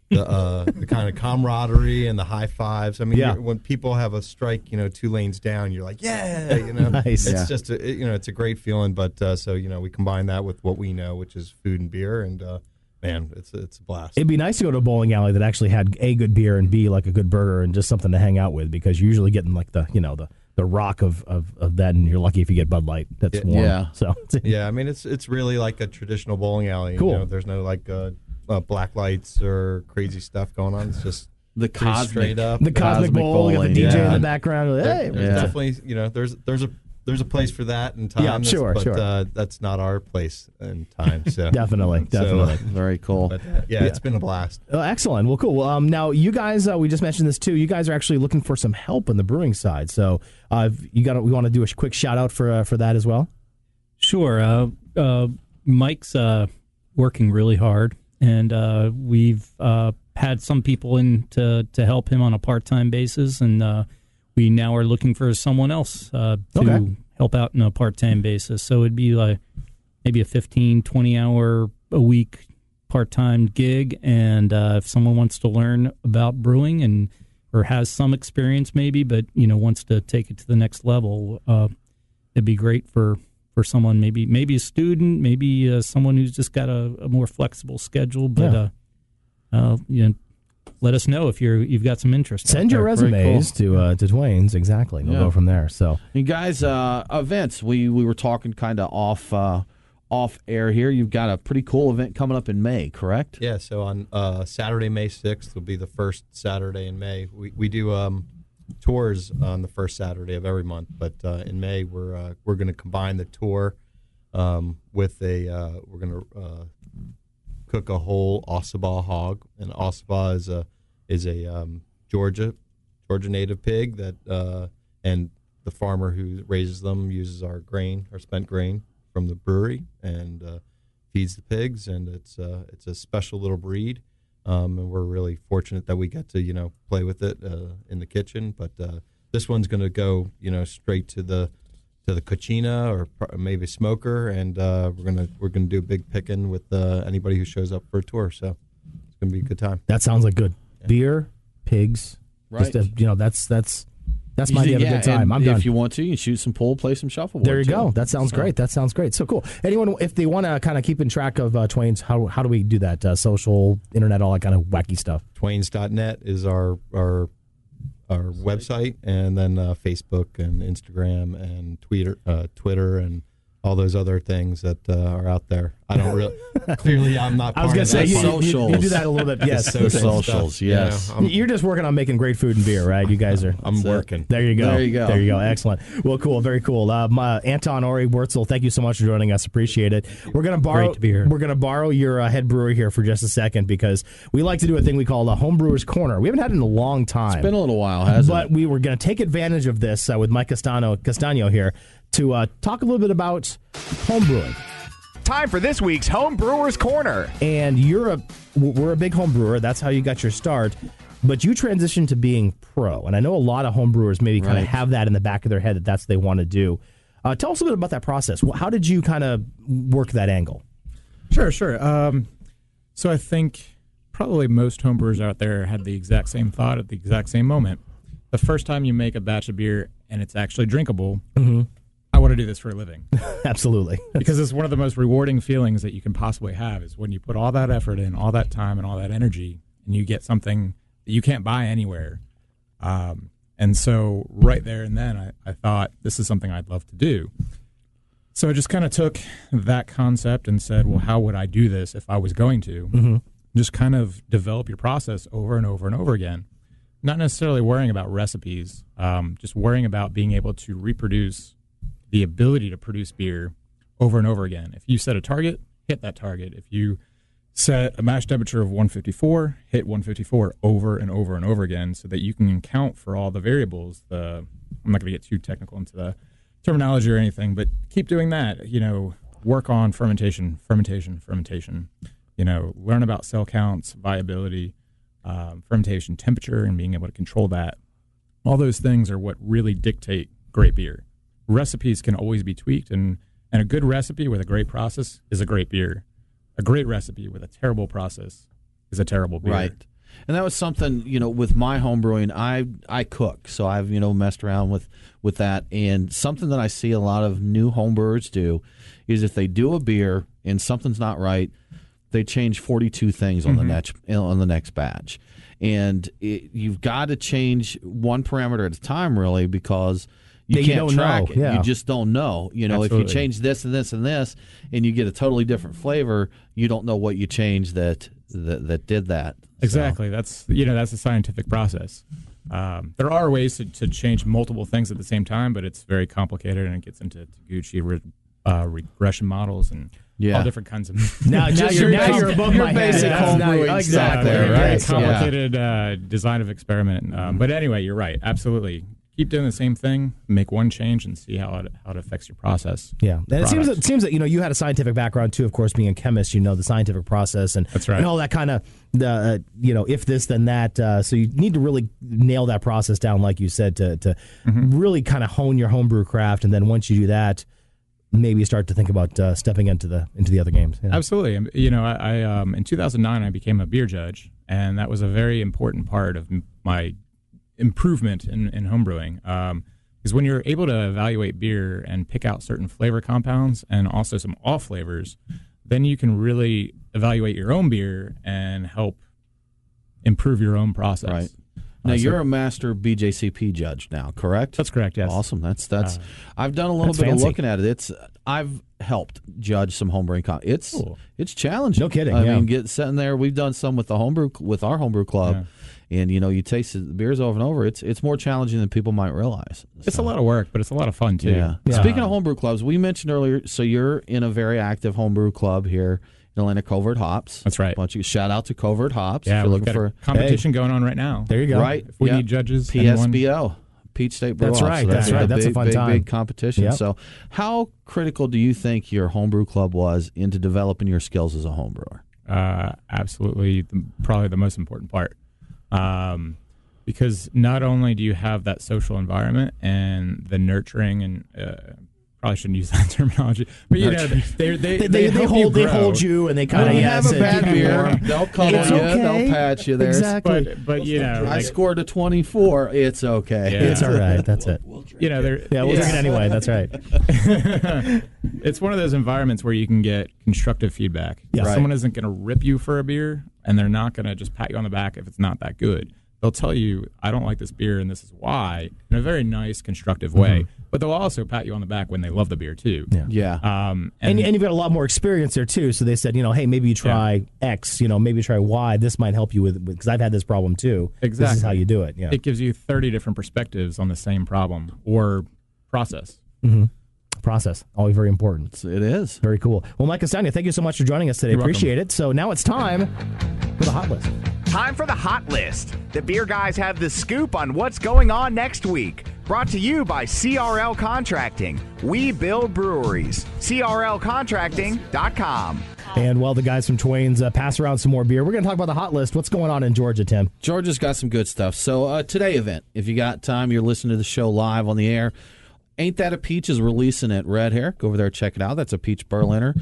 The kind of camaraderie and the high fives. I mean, when people have a strike, 2 lanes down, you're like, nice. It's just, it's a great feeling. But so we combine that with what we know, which is food and beer, and man, it's a blast. It'd be nice to go to a bowling alley that actually had A, good beer, and B, like a good burger and just something to hang out with, because you're usually getting like the rock of that, and you're lucky if you get Bud Light that's warm. Yeah. So yeah, I mean it's really like a traditional bowling alley. Cool. You know, there's no like black lights or crazy stuff going on. It's just the cosmic, straight up. The cosmic bowl, we got the DJ in the background. Hey, there's definitely, there's a place for that and time. Yeah, sure. That's not our place and time. So definitely. Very cool. But, it's been a blast. Excellent. Well, cool. Well, now you guys, we just mentioned this too. You guys are actually looking for some help on the brewing side. So we want to do a quick shout out for that as well. Sure. Mike's working really hard, and we've had some people in to help him on a part-time basis, and we now are looking for someone else to help out on a part-time basis. So it'd be like maybe a 15, 20-hour a week part-time gig, and if someone wants to learn about brewing or has some experience maybe, but wants to take it to the next level, it'd be great for someone, maybe a student, maybe someone who's just got a more flexible schedule, but let us know if you've got some interest. Send your resumes to Twain's. Exactly. We'll go from there. So, you guys, events. We were talking kind of off air here. You've got a pretty cool event coming up in May, correct? Yeah. So on Saturday, May 6th will be the first Saturday in May. We do tours on the first Saturday of every month, but in May we're going to combine the tour with we're going to cook a whole Ossabaw hog, and Ossabaw is a Georgia native pig that and the farmer who raises them uses our spent grain from the brewery and feeds the pigs, and it's a special little breed, and we're really fortunate that we get to play with it in the kitchen. But this one's going to go straight to the cucina or maybe smoker, and we're gonna do a big picking with anybody who shows up for a tour. So it's gonna be a good time. That sounds like good beer, pigs. Right. That's my idea of a good time. I'm done. If you want to, you can shoot some pool, play some shuffleboard. There you go. That sounds great. That sounds great. So cool. Anyone, if they want to kind of keep in track of Twain's, how do we do that? Social, internet, all that kind of wacky stuff. Twains.net is our website, and then Facebook and Instagram and Twitter and all those other things that are out there. I don't really. Clearly, I'm not. I was going to say you do that a little bit. Yes, socials. Yes, you're just working on making great food and beer, right? You guys are. I'm working. There you go. Excellent. Well, cool. Very cool. Anton, Uri Wurtzel, thank you so much for joining us. Appreciate it. We're going to borrow. Great to be here. We're going to borrow your head brewer here for just a second, because we like to do a thing we call the Homebrewers Corner. We haven't had it in a long time. It's been a little while, hasn't it? But we were going to take advantage of this with Mike Castagno here to talk a little bit about homebrewing. Time for this week's Home Brewers Corner. And we're a big home brewer. That's how you got your start. But you transitioned to being pro. And I know a lot of home brewers maybe kind of have that in the back of their head that's what they want to do. Tell us a bit about that process. How did you kind of work that angle? Sure. So I think probably most homebrewers out there had the exact same thought at the exact same moment. The first time you make a batch of beer and it's actually drinkable, I want to do this for a living. Absolutely. Because it's one of the most rewarding feelings that you can possibly have, is when you put all that effort in, all that time and all that energy, and you get something that you can't buy anywhere. And so right there and then I thought, this is something I'd love to do. So I just kind of took that concept and said, well, how would I do this if I was going to? Just kind of develop your process over and over and over again. Not necessarily worrying about recipes, just worrying about being able to reproduce the ability to produce beer over and over again. If you set a target, hit that target. If you set a mash temperature of 154, hit 154 over and over and over again, so that you can account for all the variables. I'm not going to get too technical into the terminology or anything, but keep doing that. Work on fermentation. Learn about cell counts, viability, fermentation temperature, and being able to control that. All those things are what really dictate great beer. Recipes can always be tweaked, and a good recipe with a great process is a great beer. A great recipe with a terrible process is a terrible beer. Right. And that was something, with my home brewing, I cook. So I've, messed around with that. And something that I see a lot of new home brewers do is if they do a beer and something's not right, they change 42 things on the next batch, and you've got to change one parameter at a time, really, because you can't track it. Yeah. You just don't know. Absolutely. If you change this and this and this, and you get a totally different flavor, you don't know what you changed that did that. Exactly. So. That's a scientific process. There are ways to change multiple things at the same time, but it's very complicated, and it gets into Taguchi regression models and all different kinds of. Now you're above my basic homebrewing exactly there, right? Very complicated design of experiment. But anyway, you're right. Absolutely. Keep doing the same thing, make one change, and see how it affects your process. Yeah, and it seems that you had a scientific background too. Of course, being a chemist, the scientific process and that's right. And all that kind of if this then that. So you need to really nail that process down, like you said, to really kind of hone your homebrew craft, and then once you do that, maybe start to think about stepping into the other games. Absolutely. I in 2009 I became a beer judge, and that was a very important part of my improvement in homebrewing, because when you're able to evaluate beer and pick out certain flavor compounds and also some off flavors, then you can really evaluate your own beer and help improve your own process. Right. Now you're a master BJCP judge now, correct? That's correct. Yes. Awesome. That's. I've done a little bit of looking at it. I've helped judge some homebrewing. It's challenging. No kidding. I mean, sitting there. We've done some with our homebrew club. Yeah. And, you taste the beers over and over. It's more challenging than people might realize. It's a lot of work, but it's a lot of fun, too. Yeah. Speaking of homebrew clubs, we mentioned earlier, so you're in a very active homebrew club here in Atlanta, Covert Hops. That's right. Why don't you shout out to Covert Hops if you're we've looking got for a competition going on right now. There you go. Right. If we need judges. PSBO. Peach State Brew. That's right. So that's right. That's a fun time. Big competition. Yep. So how critical do you think your homebrew club was into developing your skills as a homebrewer? Absolutely. Probably the most important part. Because not only do you have that social environment and the nurturing, and probably shouldn't use that terminology, but they hold you, and they kind of have a bad beer. They'll cuddle you, they'll pat you there. Exactly. But I scored a 24. It's okay. Yeah. It's all right. That's it. We'll drink it anyway. That's right. It's one of those environments where you can get constructive feedback. Yeah. Right. Someone isn't going to rip you for a beer, and they're not going to just pat you on the back if it's not that good. They'll tell you, I don't like this beer, and this is why, in a very nice, constructive way. But they'll also pat you on the back when they love the beer, too. Yeah. And you've got a lot more experience there, too. So they said, hey, maybe you try X, maybe you try Y. This might help you with, because I've had this problem, too. Exactly. This is how you do it. Yeah. It gives you 30 different perspectives on the same problem or process. Mm-hmm. Process. Always very important. It is. Very cool. Well, Mike Castagno, thank you so much for joining us today. Appreciate it. So now it's time for the Hot List. Time for the Hot List. The beer guys have the scoop on what's going on next week. Brought to you by CRL Contracting. We build breweries. CRLcontracting.com. And while the guys from Twain's pass around some more beer, we're going to talk about the Hot List. What's going on in Georgia, Tim? Georgia's got some good stuff. So today event, if you got time, you're listening to the show live on the air. Ain't That a Peach is releasing at Red Hair. Go over there, check it out. That's a peach Berliner.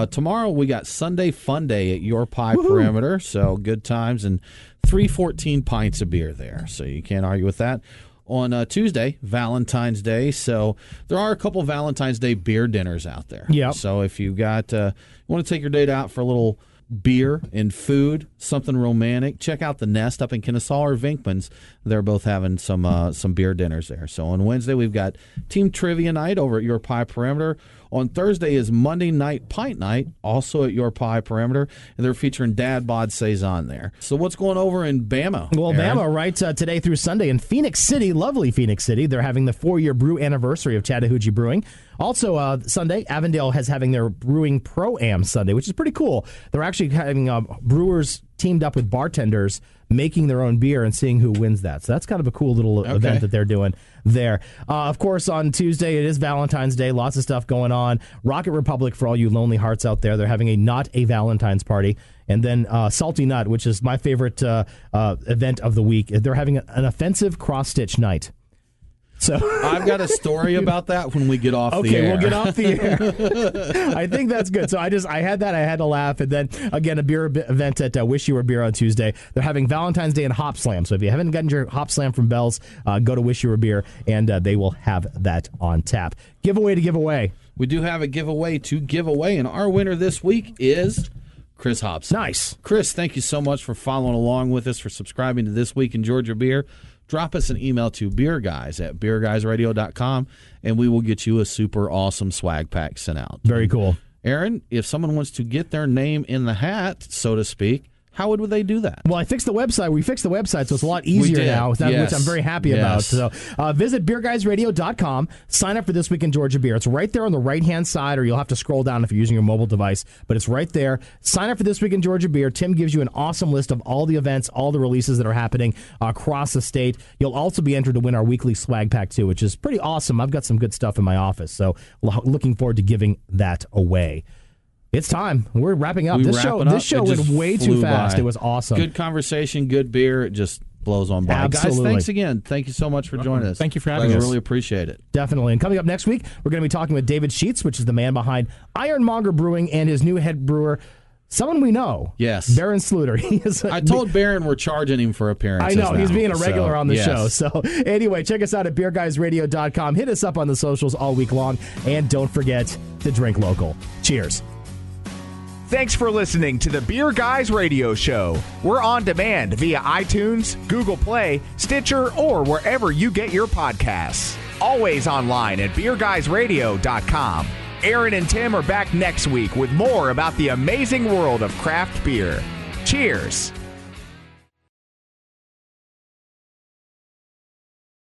Tomorrow we got Sunday Fun Day at Your Pie Perimeter. So good times and 314 pints of beer there. So you can't argue with that. On Tuesday, Valentine's Day. So there are a couple Valentine's Day beer dinners out there. Yeah. So if you got you want to take your date out for a little beer and food, something romantic, check out the Nest up in Kennesaw or Vinkman's. They're both having some beer dinners there. So on Wednesday we've got Team Trivia Night over at Your Pie Perimeter. On Thursday is Monday Night Pint Night, also at Your Pie Perimeter, and they're featuring Dad Bod Saison there. So what's going over in Bama? Well, Aaron? Bama, right, today through Sunday in Phoenix City, lovely Phoenix City. They're having the 4-year brew anniversary of Chattahoochee Brewing. Also, Sunday, Avondale has having their Brewing Pro-Am Sunday, which is pretty cool. They're actually having brewers teamed up with bartenders making their own beer and seeing who wins that. So that's kind of a cool little event that they're doing there. Of course, on Tuesday, it is Valentine's Day. Lots of stuff going on. Rocket Republic, for all you lonely hearts out there, they're having a Not a Valentine's Party. And then Salty Nut, which is my favorite event of the week. They're having an offensive cross-stitch night. So I've got a story about that when we get off the air. Okay, we'll get off the air. I think that's good. So I had to laugh. And then, again, a beer event at Wish You Were Beer on Tuesday. They're having Valentine's Day and Hop Slam. So if you haven't gotten your Hop Slam from Bell's, go to Wish You Were Beer, and they will have that on tap. Giveaway to give away. We do have a giveaway to give away, and our winner this week is Chris Hobson. Nice. Chris, thank you so much for following along with us, for subscribing to This Week in Georgia Beer. Drop us an email to beerguys@beerguysradio.com, and we will get you a super awesome swag pack sent out. Very cool. Aaron, if someone wants to get their name in the hat, so to speak, how would they do that? Well, I fixed the website. We fixed the website, so it's a lot easier now, which I'm very happy about. So visit beerguysradio.com. Sign up for This Week in Georgia Beer. It's right there on the right-hand side, or you'll have to scroll down if you're using your mobile device, but it's right there. Sign up for This Week in Georgia Beer. Tim gives you an awesome list of all the events, all the releases that are happening across the state. You'll also be entered to win our weekly swag pack, too, which is pretty awesome. I've got some good stuff in my office, so looking forward to giving that away. It's time. We're wrapping up. This show went way too fast. By. It was awesome. Good conversation, good beer. It just blows on by. Absolutely. Guys, thanks again. Thank you so much for joining us. Thank you for having us. I really appreciate it. Definitely. And coming up next week, we're going to be talking with David Sheets, which is the man behind Ironmonger Brewing, and his new head brewer, someone we know. Yes. Baron Sluter. I told Baron we're charging him for appearances. I know. He's being a regular on the show. So anyway, check us out at beerguysradio.com. Hit us up on the socials all week long. And don't forget to drink local. Cheers. Thanks for listening to the Beer Guys Radio Show. We're on demand via iTunes, Google Play, Stitcher, or wherever you get your podcasts. Always online at beerguysradio.com. Aaron and Tim are back next week with more about the amazing world of craft beer. Cheers.